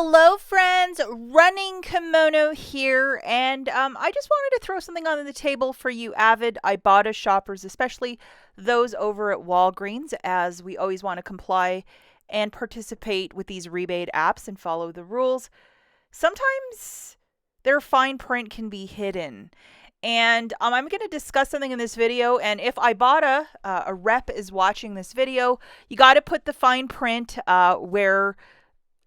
Hello, friends. Running Kimono here, and I just wanted to throw something on the table for you avid IBOTTA shoppers, especially those over at Walgreens, as we always want to comply and participate with these rebate apps and follow the rules. Sometimes their fine print can be hidden. And I'm going to discuss something in this video. And if IBOTTA, a rep, is watching this video, you got to put the fine print where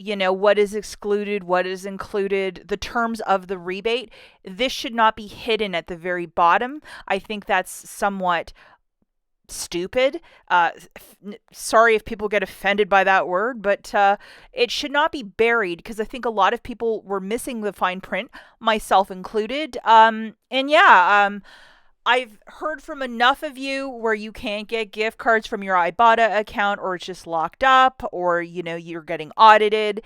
what is excluded, what is included, the terms of the rebate. This should not be hidden at the very bottom. I think that's somewhat stupid. Sorry if people get offended by that word, but it should not be buried, because I think a lot of people were missing the fine print, myself included. I've heard from enough of you where you can't get gift cards from your IBOTTA account, or it's just locked up, or you're getting audited.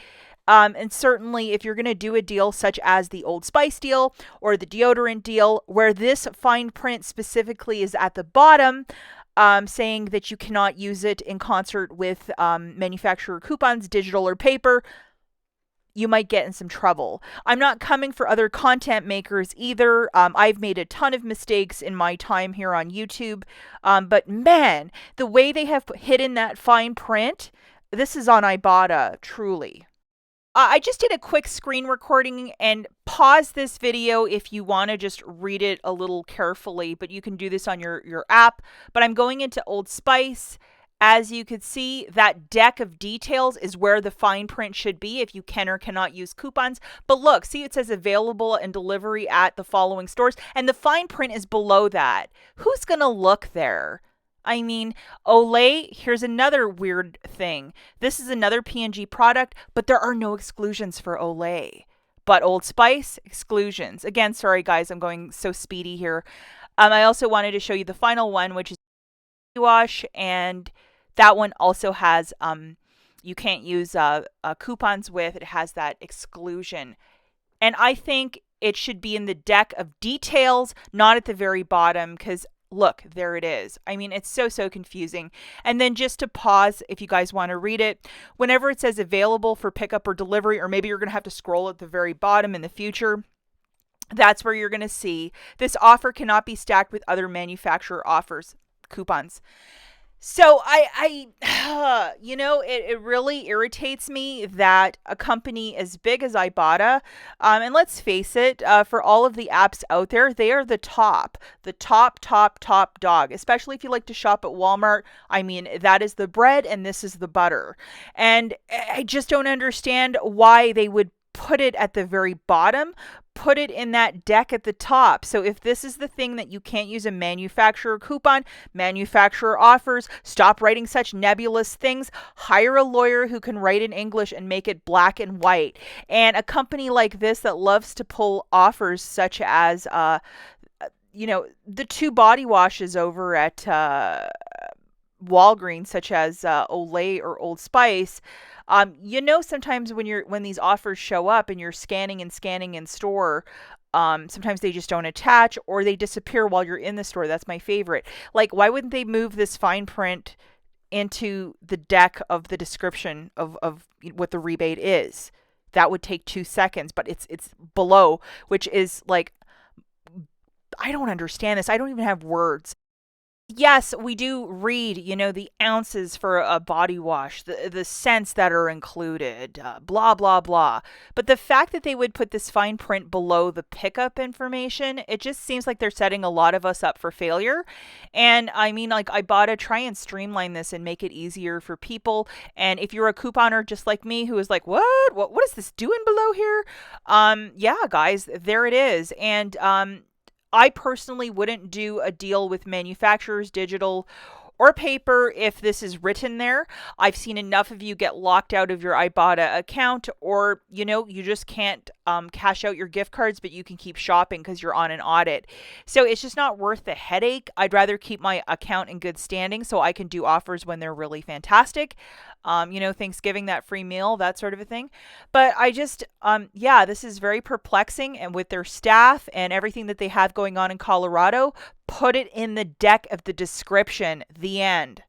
And certainly if you're going to do a deal such as the Old Spice deal or the deodorant deal, where this fine print specifically is at the bottom, saying that you cannot use it in concert with manufacturer coupons, digital or paper, you might get in some trouble. I'm not coming for other content makers either. I've made a ton of mistakes in my time here on YouTube. But man, the way they have hidden that fine print, this is on IBOTTA, truly. I just did a quick screen recording, and pause this video if you want to just read it a little carefully, but you can do this on your app. But I'm going into Old Spice. As you can see, that deck of details is where the fine print should be if you can or cannot use coupons. But look, see, it says available and delivery at the following stores, and the fine print is below that. Who's going to look there? I mean, Olay, here's another weird thing. This is another P&G product, but there are no exclusions for Olay. But Old Spice, exclusions. Again, sorry guys, I'm going so speedy here. I also wanted to show you the final one, which is wash, and that one also has you can't use coupons with. It has that exclusion, and I think it should be in the deck of details, not at the very bottom, because look, there it is. I mean, it's so confusing. And then just to pause, if you guys want to read it, whenever it says available for pickup or delivery, or maybe you're going to have to scroll at the very bottom in the future, that's where you're going to see this offer cannot be stacked with other manufacturer offers, coupons. So it really irritates me that a company as big as IBOTTA, and let's face it, for all of the apps out there, they are the top dog, especially if you like to shop at Walmart. I mean, that is the bread and this is the butter. And I just don't understand why they would put it at the very bottom. Put it in that deck at the top. So if this is the thing that you can't use a manufacturer coupon, manufacturer offers, stop writing such nebulous things. Hire a lawyer who can write in English and make it black and white. And a company like this that loves to pull offers such as the two body washes over at Walgreens, such as Olay or Old Spice. Sometimes when these offers show up and you're scanning in store, sometimes they just don't attach, or they disappear while you're in the store. That's my favorite. Like, why wouldn't they move this fine print into the deck of the description of what the rebate is? That would take 2 seconds, but it's below, which is like, I don't understand this. I don't even have words. Yes, we do read, the ounces for a body wash, the scents that are included, blah, blah, blah. But the fact that they would put this fine print below the pickup information, it just seems like they're setting a lot of us up for failure. And I mean, like, IBOTTA, try and streamline this and make it easier for people. And if you're a couponer just like me who is like, what is this doing below here? Yeah, guys, there it is. And I personally wouldn't do a deal with manufacturers, digital or paper, if this is written there. I've seen enough of you get locked out of your IBOTTA account, or, you just can't cash out your gift cards, but you can keep shopping because you're on an audit. So it's just not worth the headache. I'd rather keep my account in good standing so I can do offers when they're really fantastic. Thanksgiving, that free meal, that sort of a thing. But I just, this is very perplexing. And with their staff and everything that they have going on in Colorado, put it in the deck of the description. The end.